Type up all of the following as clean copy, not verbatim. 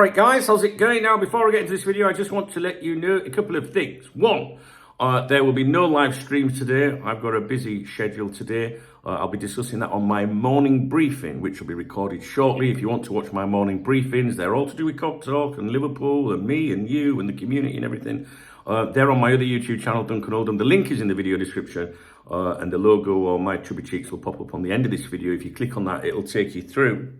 All right, guys, how's it going? Now, before I get into this video, I just want to let you know a couple of things. One, there will be no live streams today. I've got a busy schedule today. I'll be discussing that on my morning briefing, which will be recorded shortly. If you want to watch my morning briefings, they're all to do with Cop Talk and Liverpool and me and you and the community and everything. They're on my other YouTube channel, Duncan Oldham. The link is in the video description, and the logo or my chubby cheeks will pop up on the end of this video. If you click on that, it'll take you through.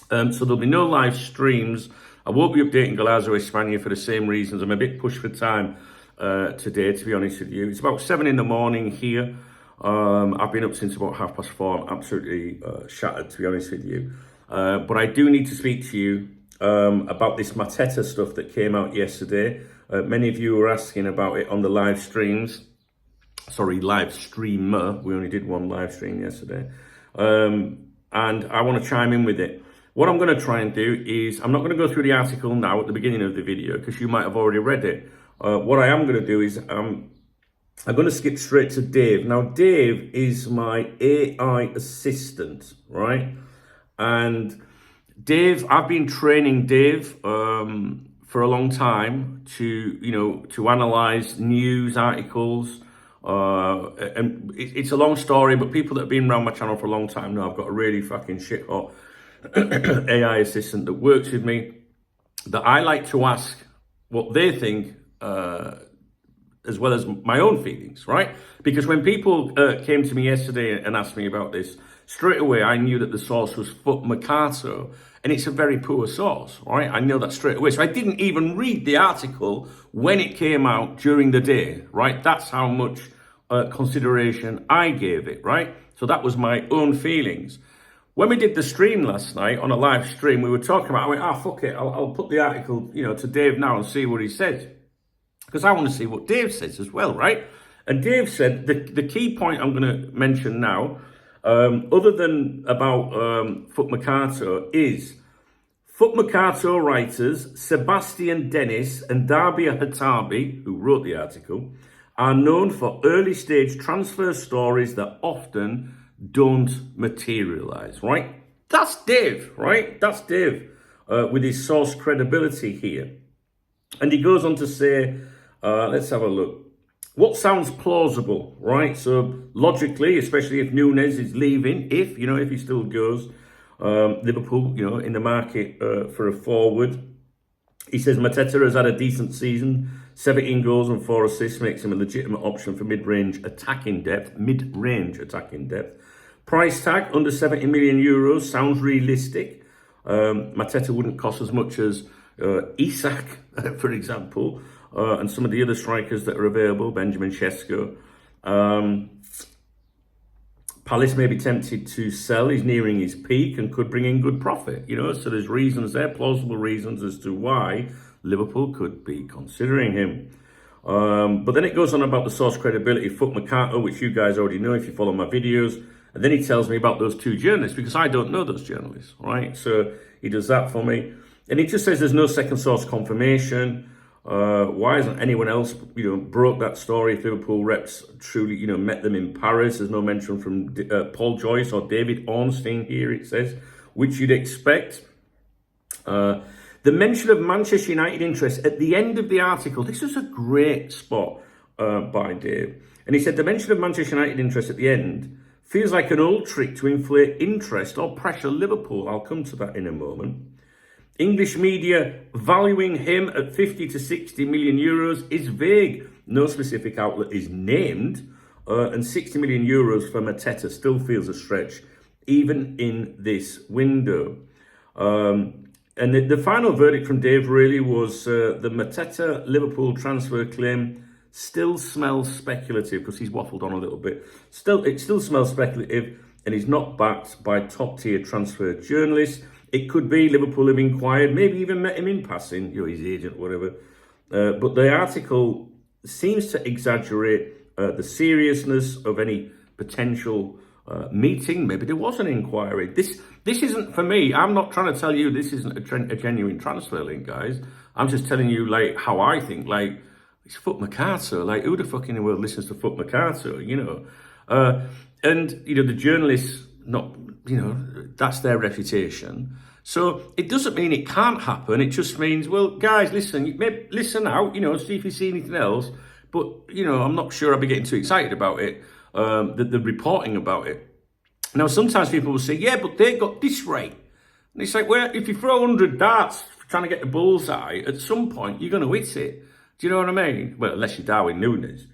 So there'll be no live streams. I won't be updating Golazo Espana for the same reasons. I'm a bit pushed for time today, to be honest with you. It's about 7 in the morning here. I've been up since about 4:30. I'm absolutely shattered, to be honest with you. But I do need to speak to you about this Mateta stuff that came out yesterday. Many of you were asking about it on the live streams. Sorry, live streamer. We only did one live stream yesterday. And I want to chime in with it. What I'm going to try and do is, I'm not going to go through the article now at the beginning of the video, because you might have already read it. What I am going to do is, I'm going to skip straight to Dave. Now, Dave is my AI assistant, right? And Dave, I've been training Dave for a long time to analyze news articles. And it's a long story, but people that have been around my channel for a long time know I've got a really fucking shit hot AI assistant that works with me, that I like to ask what they think, as well as my own feelings, right? Because when people came to me yesterday and asked me about this, straight away I knew that the source was Foot Mercato, and it's a very poor source, right? I know that straight away. So I didn't even read the article when it came out during the day, right? That's how much consideration I gave it, right? So that was my own feelings. When we did the stream last night, on a live stream, we were talking about, I went, fuck it, I'll put the article, to Dave now and see what he says. Because I want to see what Dave says as well, right? And Dave said, the key point I'm going to mention now, other than about Foot Mercato, is Foot Mercato writers Sebastian Dennis and Darbia Hatabi, who wrote the article, are known for early stage transfer stories that often don't materialize, right? That's Dave, right? That's Dave with his source credibility here. And he goes on to say, let's have a look. What sounds plausible, right? So logically, especially if Nunes is leaving, if he still goes, Liverpool, in the market for a forward. He says Mateta has had a decent season. 17 goals and 4 assists makes him a legitimate option for mid-range attacking depth. Price tag under 70 million euros sounds realistic. Mateta wouldn't cost as much as Isak, for example, and some of the other strikers that are available, Benjamin Sesko. Palace may be tempted to sell. He's nearing his peak and could bring in good profit, so there's reasons there, plausible reasons as to why Liverpool could be considering him. But then it goes on about the source credibility, Foot Mercato, which you guys already know if you follow my videos. And then he tells me about those two journalists, because I don't know those journalists, right? So he does that for me. And he just says there's no second source confirmation. Why hasn't anyone else, broke that story if Liverpool reps truly, met them in Paris? There's no mention from Paul Joyce or David Ornstein here, it says, which you'd expect. The mention of Manchester United interest at the end of the article, this was a great spot by Dave. And he said the mention of Manchester United interest at the end feels like an old trick to inflate interest or pressure Liverpool. I'll come to that in a moment. English media valuing him at 50 to 60 million euros is vague. No specific outlet is named. And 60 million euros for Mateta still feels a stretch, even in this window. And the final verdict from Dave really was the Mateta Liverpool transfer claim still smells speculative, because he's waffled on a little bit. It still smells speculative, and he's not backed by top-tier transfer journalists. It could be Liverpool have inquired, maybe even met him in passing, his agent, whatever. But the article seems to exaggerate the seriousness of any potential meeting. Maybe there was an inquiry. This isn't, for me, I'm not trying to tell you this isn't a genuine transfer link, guys. I'm just telling you, how I think, it's Foot Mercato. Who the fuck in the world listens to Foot Mercato, And, the journalists, not, that's their reputation. So it doesn't mean it can't happen. It just means, well, guys, listen, maybe listen out, see if you see anything else. But, I'm not sure I'll be getting too excited about it, the reporting about it. Now, sometimes people will say, yeah, but they got this rate. And it's like, well, if you throw 100 darts trying to get the bullseye, at some point, you're going to hit it. Do you know what I mean? Well, unless you're Darwin Núñez.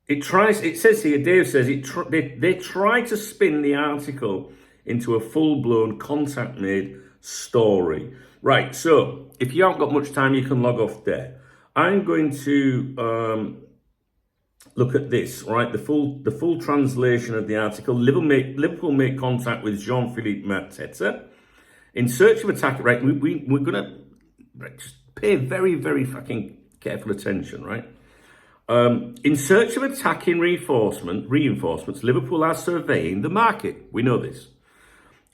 It says here, Dave says, they try to spin the article into a full-blown contact-made story. Right, so if you haven't got much time, you can log off there. I'm going to look at this, right? The full translation of the article. Liverpool make contact with Jean-Philippe Mateta in search of attack. Right, we're gonna just pay very, very fucking careful attention, right? In search of attacking reinforcements, Liverpool are surveying the market. We know this.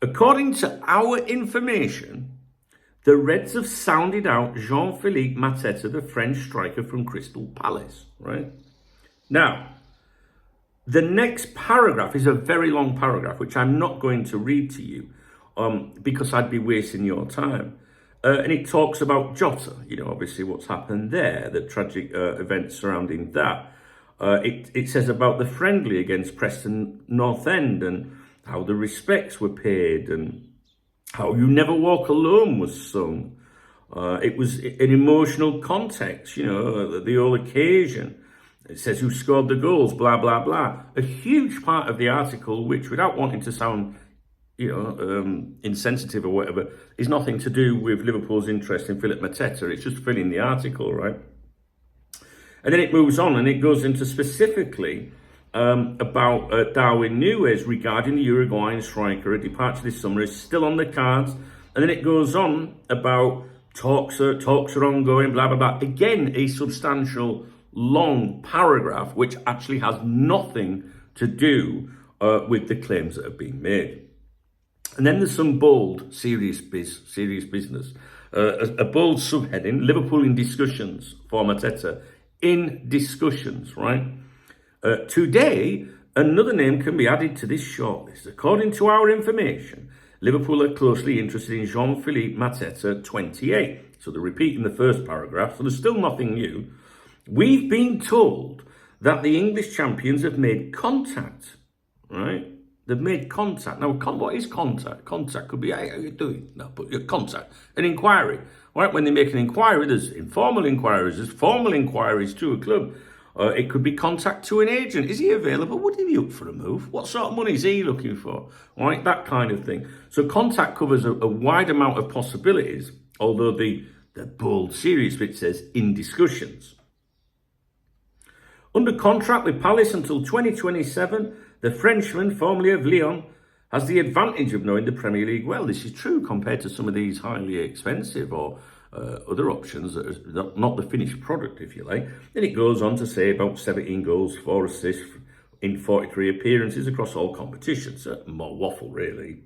According to our information, the Reds have sounded out Jean-Philippe Mateta, the French striker from Crystal Palace, right? Now, the next paragraph is a very long paragraph, which I'm not going to read to you because I'd be wasting your time. And it talks about Jota, obviously what's happened there, the tragic events surrounding that. It says about the friendly against Preston North End and how the respects were paid and how You Never Walk Alone was sung. It was an emotional context, the whole occasion. It says who scored the goals, blah, blah, blah. A huge part of the article, which without wanting to sound insensitive or whatever, is nothing to do with Liverpool's interest in Philippe Mateta. It's just filling the article, right? And then it moves on and it goes into specifically about Darwin Núñez regarding the Uruguayan striker. A departure this summer is still on the cards. And then it goes on about talks are ongoing, blah, blah, blah. Again, a substantial, long paragraph, which actually has nothing to do with the claims that have been made. And then there's some bold, serious business. A bold subheading, Liverpool in discussions for Mateta. In discussions, right? Today, another name can be added to this shortlist. According to our information, Liverpool are closely interested in Jean-Philippe Mateta, 28. So they're repeating the first paragraph, so there's still nothing new. We've been told that the English champions have made contact, right? They've made contact. Now, what is contact? Contact could be, hey, how you doing? No, but your contact, an inquiry. Right? When they make an inquiry, there's informal inquiries, there's formal inquiries to a club. It could be contact to an agent. Is he available? Would he be up for a move? What sort of money is he looking for? Right? That kind of thing. So contact covers a wide amount of possibilities, although the bold, serious bit says in discussions. Under contract with Palace until 2027, the Frenchman, formerly of Lyon, has the advantage of knowing the Premier League well. This is true compared to some of these highly expensive or other options that are not the finished product, if you like. Then it goes on to say about 17 goals, 4 assists in 43 appearances across all competitions. More waffle, really.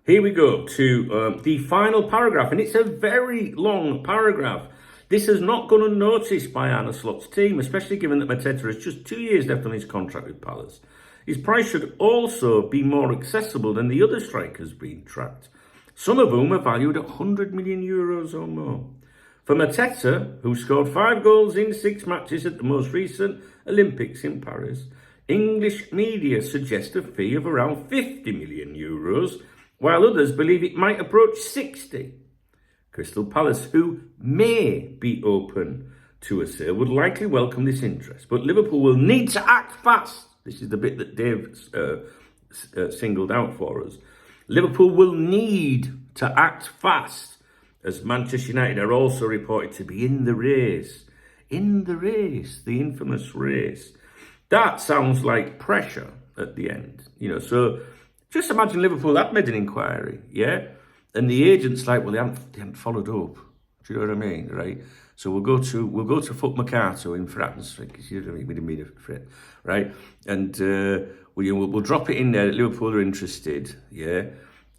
Here we go to the final paragraph, and it's a very long paragraph. This has not gone unnoticed by Arne Slot's team, especially given that Mateta has just 2 years left on his contract with Palace. His price should also be more accessible than the other strikers being tracked, some of whom are valued at 100 million euros or more. For Mateta, who scored 5 goals in 6 matches at the most recent Olympics in Paris, English media suggest a fee of around 50 million euros, while others believe it might approach 60. Crystal Palace, who may be open to a sale, would likely welcome this interest, but Liverpool will need to act fast. This is the bit that Dave singled out for us. Liverpool will need to act fast, as Manchester United are also reported to be in the race. In the race, the infamous race. That sounds like pressure at the end. So just imagine Liverpool had made an inquiry, yeah? And the agent's like, well, they haven't followed up. Do you know what I mean, right? So we'll go to Foot Mercato in France, because you know what I mean, we didn't mean it for it, right? And we'll drop it in there that Liverpool are interested, yeah?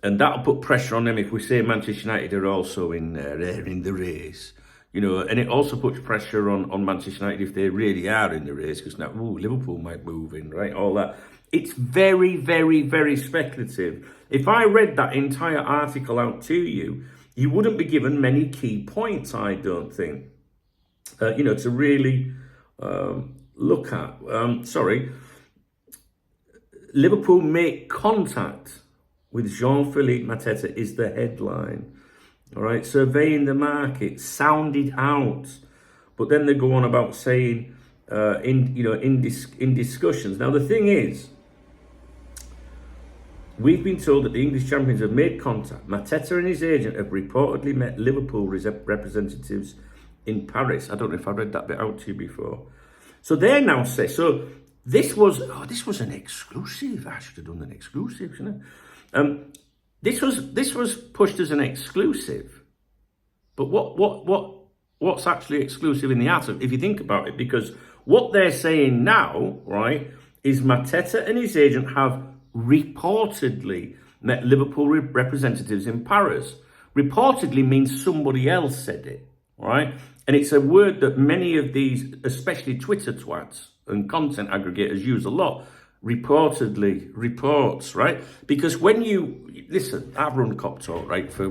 And that'll put pressure on them if we say Manchester United are also in the race, and it also puts pressure on Manchester United if they really are in the race, because now, Liverpool might move in, right? All that. It's very, very, very speculative. If I read that entire article out to you, you wouldn't be given many key points, I don't think, to really look at. Liverpool make contact with Jean-Philippe Mateta is the headline. All right, surveying the market, sounded out. But then they go on about saying in discussions. Now the thing is, we've been told that the English champions have made contact. Mateta and his agent have reportedly met Liverpool representatives in Paris. I don't know if I read that bit out to you before. So they now say, so this was an exclusive. I should have done an exclusive, shouldn't I? This was pushed as an exclusive. But what's actually exclusive in the article, if you think about it? Because what they're saying now, right, is Mateta and his agent have reportedly met Liverpool representatives in Paris. Reportedly means somebody else said it, right? And it's a word that many of these, especially Twitter twats and content aggregators, use a lot. Reportedly, reports, right? Because when listen, I've run Cop Talk, right, for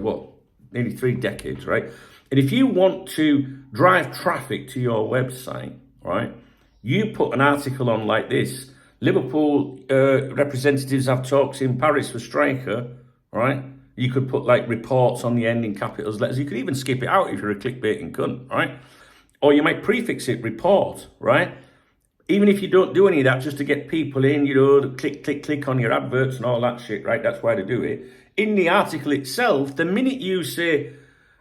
nearly 3 decades, right? And if you want to drive traffic to your website, right, you put an article on like this: Liverpool representatives have talks in Paris for striker, right? You could put like reports on the end in capitals letters. You could even skip it out if you're a clickbaiting cunt, right? Or you might prefix it report, right? Even if you don't do any of that, just to get people in, click on your adverts and all that shit, right? That's why they do it. In the article itself, the minute you say,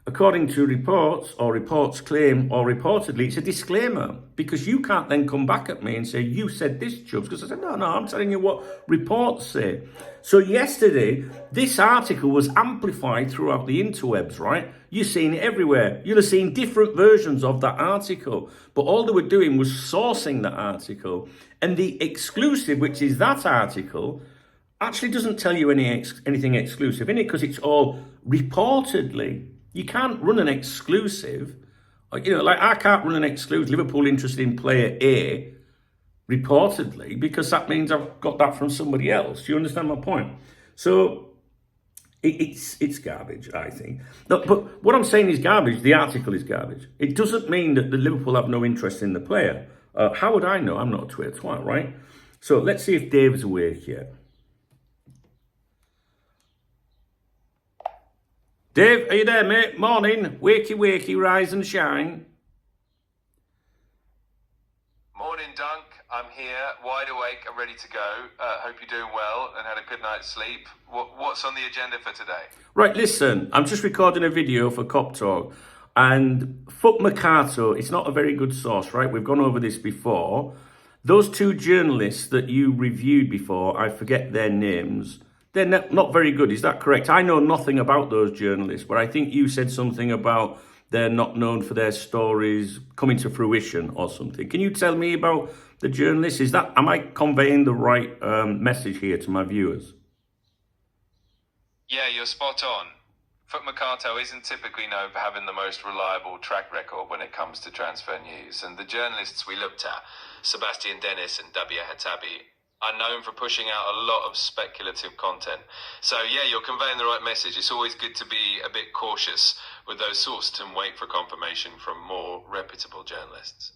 according to reports, or reports claim, or reportedly, it's a disclaimer, because you can't then come back at me and say, you said this, Chubbs, because I said, no, I'm telling you what reports say. So yesterday, this article was amplified throughout the interwebs, right? You've seen it everywhere. You'll have seen different versions of that article, but all they were doing was sourcing that article. And the exclusive, which is that article, actually doesn't tell you anything exclusive in it, because it's all reportedly. You can't run an exclusive, like I can't run an exclusive, Liverpool interested in player A, reportedly, because that means I've got that from somebody else. Do you understand my point? So it's garbage, I think. No, but what I'm saying is garbage. The article is garbage. It doesn't mean that the Liverpool have no interest in the player. How would I know? I'm not a Twitter twat, right? So let's see if Dave's awake yet. Dave, are you there, mate? Morning. Wakey, wakey, rise and shine. Morning, Dunk. I'm here, wide awake and ready to go. Hope you're doing well and had a good night's sleep. What's on the agenda for today? Right, listen, I'm just recording a video for Cop Talk. And Foot Mercato, it's not a very good source, right? We've gone over this before. Those 2 journalists that you reviewed before, I forget their names, they're not very good. Is that correct? I know nothing about those journalists, but I think you said something about they're not known for their stories coming to fruition or something. Can you tell me about the journalists? Am I conveying the right message here to my viewers? Yeah, you're spot on. Foot Mercato isn't typically known for having the most reliable track record when it comes to transfer news. And the journalists we looked at, Sebastian Dennis and Dabia Hatabi, are known for pushing out a lot of speculative content. So yeah, you're conveying the right message. It's always good to be a bit cautious with those sources and wait for confirmation from more reputable journalists.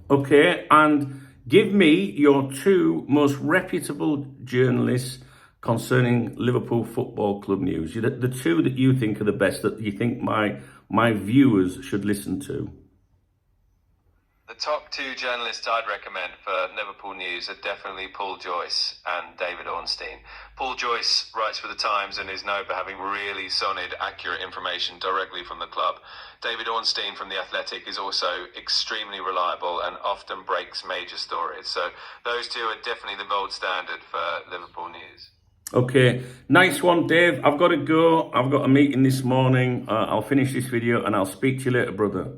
Okay, and give me your 2 most reputable journalists concerning Liverpool Football Club news. The 2 that you think are the best, that you think my viewers should listen to. The top 2 journalists I'd recommend for Liverpool news are definitely Paul Joyce and David Ornstein. Paul Joyce writes for The Times and is known for having really solid, accurate information directly from the club. David Ornstein from The Athletic is also extremely reliable and often breaks major stories. So those 2 are definitely the gold standard for Liverpool news. Okay, nice one, Dave. I've got to go. I've got a meeting this morning. I'll finish this video and I'll speak to you later, brother.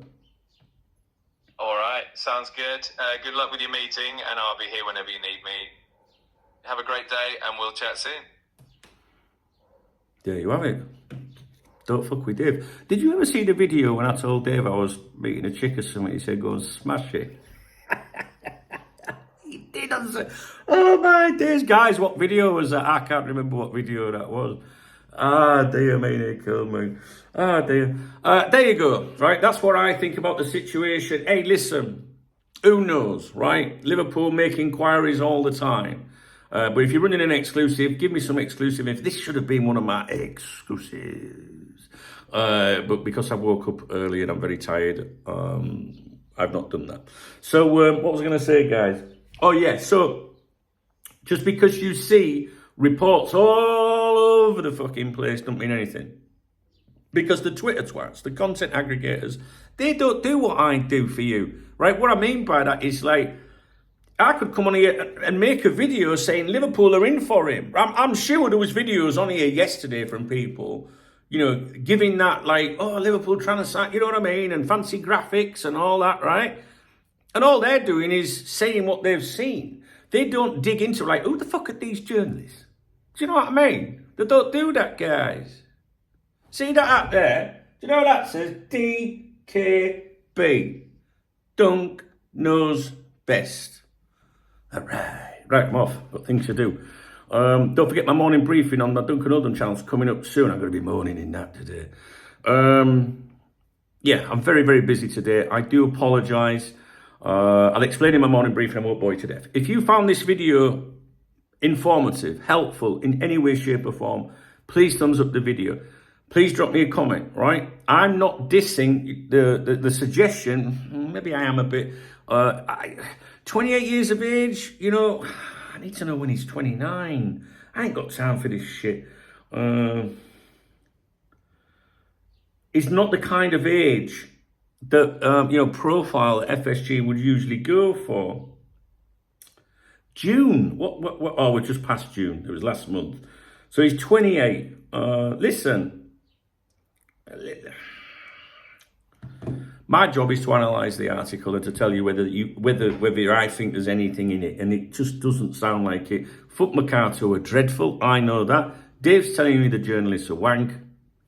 All right, sounds good. Good luck with your meeting, and I'll be here whenever you need me. Have a great day, and we'll chat soon. There you have it. Don't fuck with Dave. Did you ever see the video when I told Dave I was meeting a chick or something? He said, go and smash it. He did answer. Oh my days, guys, what video was that? I can't remember what video that was. Ah, dear me, they killed me. Ah, dear. There you go, right? That's what I think about the situation. Hey, listen, who knows, right? Liverpool make inquiries all the time. But if you're running an exclusive, give me some exclusive. If this should have been one of my exclusives. But because I woke up early and I'm very tired, I've not done that. So what was I going to say, guys? Oh, yeah, so just because you see reports all over the fucking place don't mean anything. Because the Twitter twats, the content aggregators, they don't do what I do for you, right? What I mean by that is like, I could come on here and make a video saying Liverpool are in for him. I'm sure there was videos on here yesterday from people, you know, giving that like, oh, Liverpool trying to sign, you know what I mean? And fancy graphics and all that, right? And all they're doing is saying what they've seen. They don't dig into like, who the fuck are these journalists? Do you know what I mean? They don't do that, guys. See that up there? Do you know what that says? DKB. Dunk knows best. All right. Right, I'm off. Got things to do. Don't forget my morning briefing on the Duncan Oldham channel's coming up soon. I'm going to be moaning in that today. Yeah, I'm very, very busy today. I do apologise. I'll explain in my morning briefing. I won't bore you to death. If you found this video informative, helpful in any way, shape or form, please thumbs up the video. Please drop me a comment, right? I'm not dissing the suggestion. Maybe I am a bit. 28 years of age, you know, I need to know when he's 29. I ain't got time for this shit. It's not the kind of age that, you know, profile FSG would usually go for. June, what, oh, we're just past June. It was last month. So he's 28. Listen, my job is to analyse the article and to tell you whether I think there's anything in it, and it just doesn't sound like it. Foot Mercato are dreadful, I know that. Dave's telling me the journalists are wank,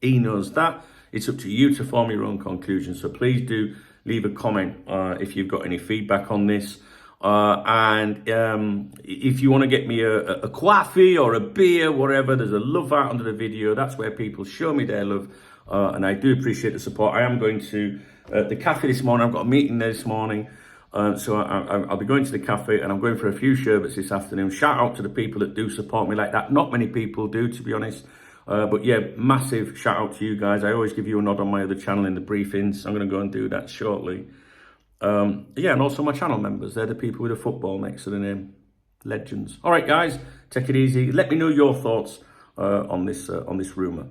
he knows that. It's up to you to form your own conclusions, so please do leave a comment if you've got any feedback on this. And if you want to get me a coffee or a beer, whatever, there's a love art under the video. That's where people show me their love, and I do appreciate the support. I am going to the cafe this morning. I've got a meeting there this morning, so I'll be going to the cafe, and I'm going for a few sherbets this afternoon. Shout out to the people that do support me like that. Not many people do, to be honest. But yeah, massive shout out to you guys. I always give you a nod on my other channel in the briefings. I'm going to go and do that shortly. Yeah, and also my channel members. They're the people with a football next to the name. Legends. All right, guys, take it easy. Let me know your thoughts on this rumour.